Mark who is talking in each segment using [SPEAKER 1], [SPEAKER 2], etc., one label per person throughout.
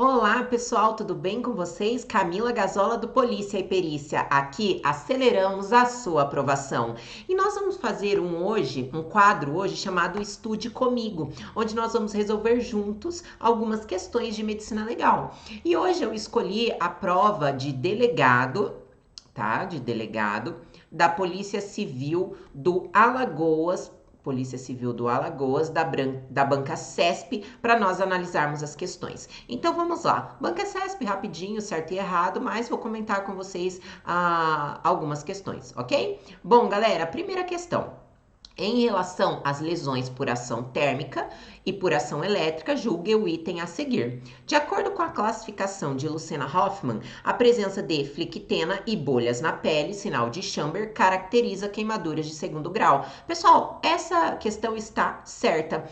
[SPEAKER 1] Olá, pessoal, tudo bem com vocês? Camila Gazola do Polícia e Perícia. Aqui aceleramos a sua aprovação. E nós vamos fazer um quadro hoje chamado Estude Comigo, onde nós vamos resolver juntos algumas questões de medicina legal. E hoje eu escolhi a prova de delegado, tá? De delegado da Polícia Civil do Alagoas, da Banca CESP, para nós analisarmos as questões. Então vamos lá, Banca CESP, rapidinho, certo e errado, mas vou comentar com vocês algumas questões, ok? Bom, galera, primeira questão. Em relação às lesões por ação térmica e por ação elétrica, julgue o item a seguir. De acordo com a classificação de Lucena Hoffman, a presença de flictena e bolhas na pele, sinal de Chamber, caracteriza queimaduras de segundo grau. Pessoal, essa questão está certa.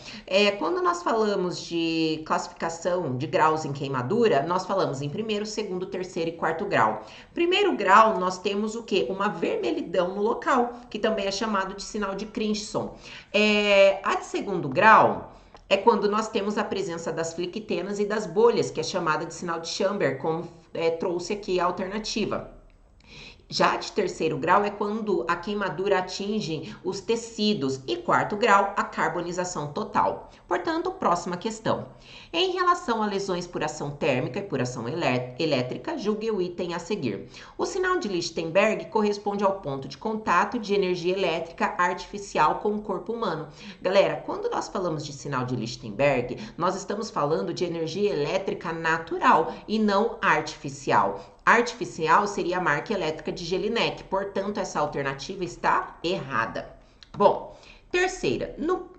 [SPEAKER 1] Quando nós falamos de classificação de graus em queimadura, nós falamos em primeiro, segundo, terceiro e quarto grau. Primeiro grau, nós temos o quê? Uma vermelhidão no local, que também é chamado de sinal de Crinchson. A de segundo grau é quando nós temos a presença das flictenas e das bolhas, que é chamada de sinal de Chamber, como trouxe aqui a alternativa. Já de terceiro grau é quando a queimadura atinge os tecidos e quarto grau, a carbonização total. Portanto, próxima questão. Em relação a lesões por ação térmica e por ação elétrica, julgue o item a seguir. O sinal de Lichtenberg corresponde ao ponto de contato de energia elétrica artificial com o corpo humano. Galera, quando nós falamos de sinal de Lichtenberg, nós estamos falando de energia elétrica natural e não artificial. Artificial seria a marca elétrica de Jelinek, portanto, essa alternativa está errada. Bom, terceira, no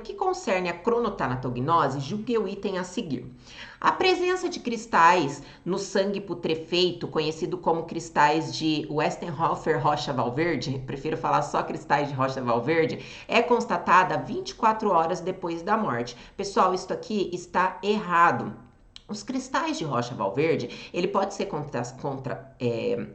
[SPEAKER 1] que concerne a cronotanatognose, julgue o item a seguir. A presença de cristais no sangue putrefeito, conhecido como cristais de Westenhofer Rocha Valverde, prefiro falar só cristais de Rocha Valverde, é constatada 24 horas depois da morte. Pessoal, isso aqui está errado. Os cristais de Rocha Valverde, ele pode ser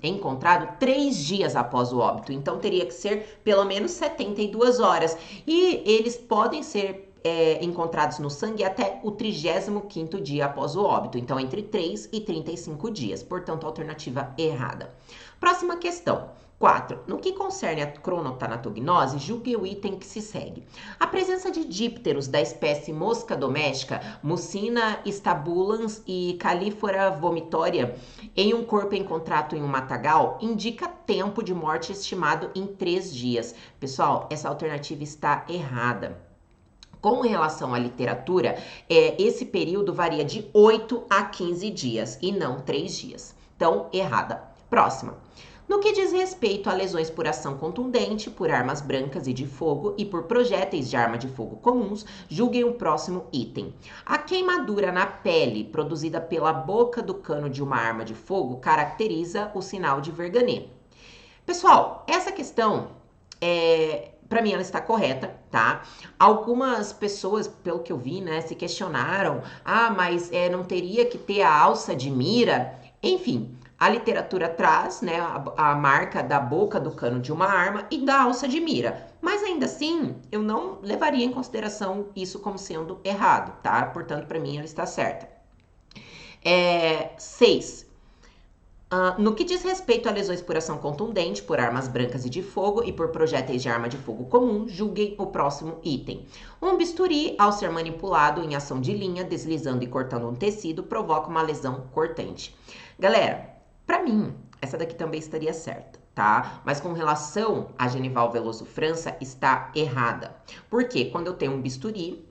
[SPEAKER 1] encontrado 3 dias após o óbito, então teria que ser pelo menos 72 horas. E eles podem ser encontrados no sangue até o 35º dia após o óbito, então entre 3 e 35 dias, portanto, alternativa errada. Próxima questão. 4. No que concerne a cronotanatognose, julgue o item que se segue. A presença de dípteros da espécie mosca doméstica, Mucina stabulans e Calífora vomitoria, em um corpo encontrado em um matagal, indica tempo de morte estimado em 3 dias. Pessoal, essa alternativa está errada. Com relação à literatura, esse período varia de 8 a 15 dias e não 3 dias. Então, errada. Próxima. No que diz respeito a lesões por ação contundente, por armas brancas e de fogo e por projéteis de arma de fogo comuns, julguem o próximo item. A queimadura na pele produzida pela boca do cano de uma arma de fogo caracteriza o sinal de Verganet. Pessoal, essa questão para mim ela está correta, tá? Algumas pessoas, pelo que eu vi, né, se questionaram, mas não teria que ter a alça de mira? Enfim, a literatura traz, né, a marca da boca do cano de uma arma e da alça de mira. Mas ainda assim, eu não levaria em consideração isso como sendo errado, tá? Portanto, para mim ela está certa. 6. No que diz respeito a lesões por ação contundente, por armas brancas e de fogo e por projéteis de arma de fogo comum, julguem o próximo item. Um bisturi, ao ser manipulado em ação de linha, deslizando e cortando um tecido, provoca uma lesão cortante. Galera, para mim, essa daqui também estaria certa, tá? Mas com relação a Genival Veloso França, está errada. Porque quando eu tenho um bisturi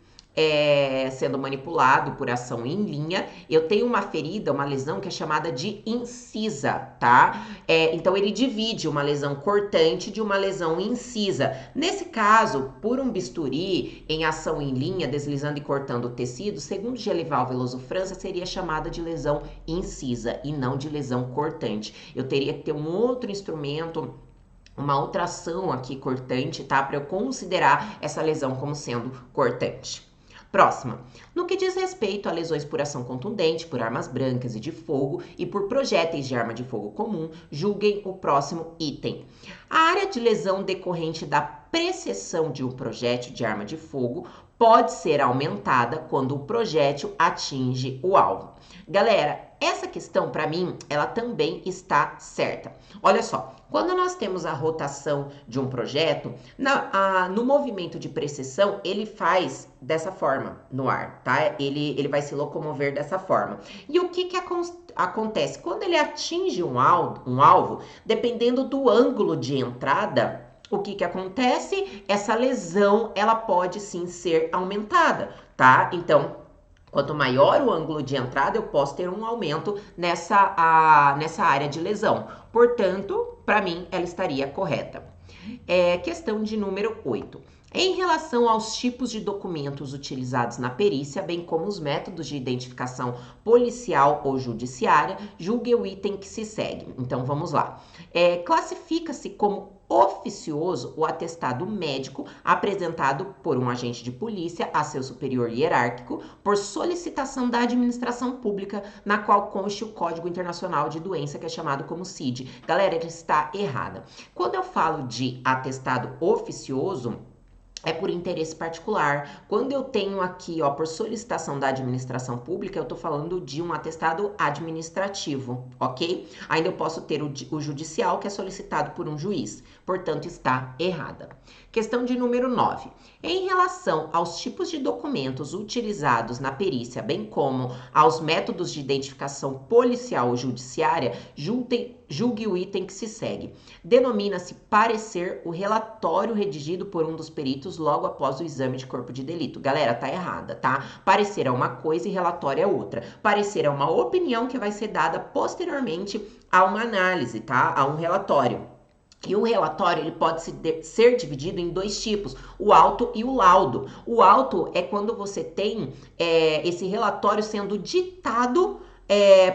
[SPEAKER 1] sendo manipulado por ação em linha, eu tenho uma ferida, uma lesão que é chamada de incisa, tá? Então, ele divide uma lesão cortante de uma lesão incisa. Nesse caso, por um bisturi em ação em linha, deslizando e cortando o tecido, segundo Genival Veloso França, seria chamada de lesão incisa e não de lesão cortante. Eu teria que ter um outro instrumento, uma outra ação aqui cortante, tá? Para eu considerar essa lesão como sendo cortante. Próxima. No que diz respeito a lesões por ação contundente, por armas brancas e de fogo e por projéteis de arma de fogo comum, julguem o próximo item. A área de lesão decorrente da precessão de um projétil de arma de fogo pode ser aumentada quando o projétil atinge o alvo. Galera, essa questão, para mim, ela também está certa. Olha só, quando nós temos a rotação de um projeto, no movimento de precessão, ele faz dessa forma no ar, tá? Ele vai se locomover dessa forma. E o que acontece? Quando ele atinge um alvo, dependendo do ângulo de entrada, o que acontece? Essa lesão, ela pode sim ser aumentada, tá? Então, quanto maior o ângulo de entrada, eu posso ter um aumento nessa área de lesão. Portanto, para mim, ela estaria correta. Questão de número 8. Em relação aos tipos de documentos utilizados na perícia, bem como os métodos de identificação policial ou judiciária, julgue o item que se segue. Então, vamos lá. Classifica-se como oficioso o atestado médico apresentado por um agente de polícia a seu superior hierárquico por solicitação da administração pública, na qual conste o Código Internacional de Doença, que é chamado como CID. Galera, ele está errada. Quando eu falo de atestado oficioso, é por interesse particular. Quando eu tenho aqui, ó, por solicitação da administração pública, eu tô falando de um atestado administrativo, ok? Ainda eu posso ter o judicial, que é solicitado por um juiz. Portanto, está errada. Questão de número 9. Em relação aos tipos de documentos utilizados na perícia, bem como aos métodos de identificação policial ou judiciária, julgue o item que se segue. Denomina-se parecer o relatório redigido por um dos peritos logo após o exame de corpo de delito. Galera, tá errada, tá? Parecer é uma coisa e relatório é outra. Parecer é uma opinião que vai ser dada posteriormente a uma análise, tá? A um relatório. E o relatório, ele pode ser dividido em dois tipos, o auto e o laudo. O auto é quando você tem esse relatório sendo ditado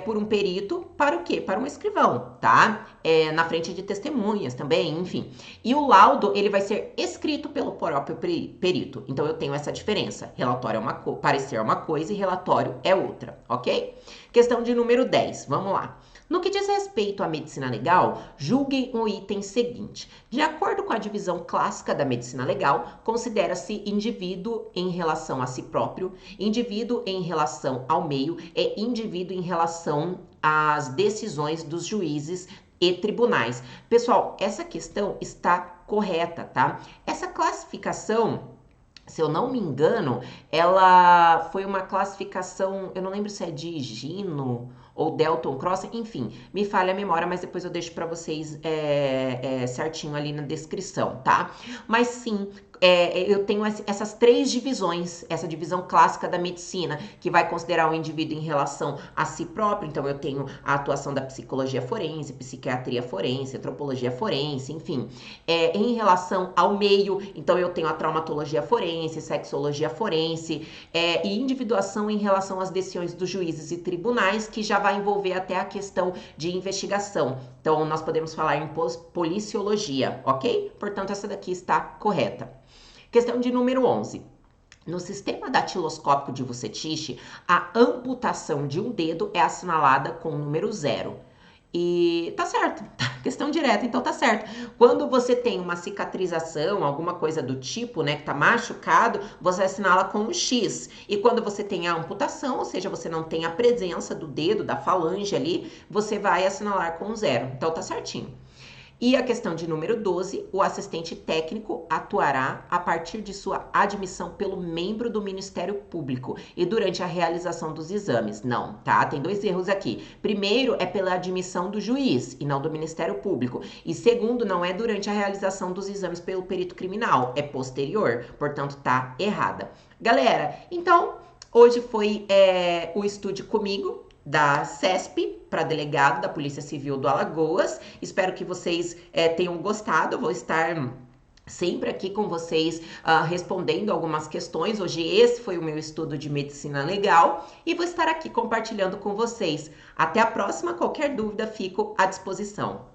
[SPEAKER 1] por um perito para o quê? Para um escrivão, tá? Na frente de testemunhas também, enfim. E o laudo, ele vai ser escrito pelo próprio perito. Então, eu tenho essa diferença. Relatório parecer é uma coisa e relatório é outra, ok? Questão de número 10, vamos lá. No que diz respeito à medicina legal, julguem o item seguinte. De acordo com a divisão clássica da medicina legal, considera-se indivíduo em relação a si próprio, indivíduo em relação ao meio e indivíduo em relação às decisões dos juízes e tribunais. Pessoal, essa questão está correta, tá? Essa classificação, se eu não me engano, ela foi uma classificação, eu não lembro se é de Gino ou Dalton Cross, enfim, me falha a memória, mas depois eu deixo para vocês certinho ali na descrição, tá? Mas sim, eu tenho essas três divisões, essa divisão clássica da medicina, que vai considerar o indivíduo em relação a si próprio. Então, eu tenho a atuação da psicologia forense, psiquiatria forense, antropologia forense, enfim. Em relação ao meio, então eu tenho a traumatologia forense, sexologia forense, e individuação em relação às decisões dos juízes e tribunais, que já vai envolver até a questão de investigação. Então, nós podemos falar em policiologia, ok? Portanto, essa daqui está correta. Questão de número 11. No sistema datiloscópico de Vucetich, a amputação de um dedo é assinalada com o número 0. E tá certo, questão direta, então tá certo. Quando você tem uma cicatrização, alguma coisa do tipo, né, que tá machucado, você assinala com um X. E quando você tem a amputação, ou seja, você não tem a presença do dedo, da falange ali, você vai assinalar com 0. Então tá certinho. E a questão de número 12, o assistente técnico atuará a partir de sua admissão pelo membro do Ministério Público e durante a realização dos exames. Não, tá? Tem dois erros aqui. Primeiro, é pela admissão do juiz e não do Ministério Público. E segundo, não é durante a realização dos exames pelo perito criminal, é posterior. Portanto, tá errada. Galera, então, hoje foi o Estude Comigo da CESP, para delegado da Polícia Civil do Alagoas. Espero que vocês tenham gostado. Vou estar sempre aqui com vocês respondendo algumas questões. Hoje esse foi o meu estudo de medicina legal e vou estar aqui compartilhando com vocês. Até a próxima. Qualquer dúvida, fico à disposição.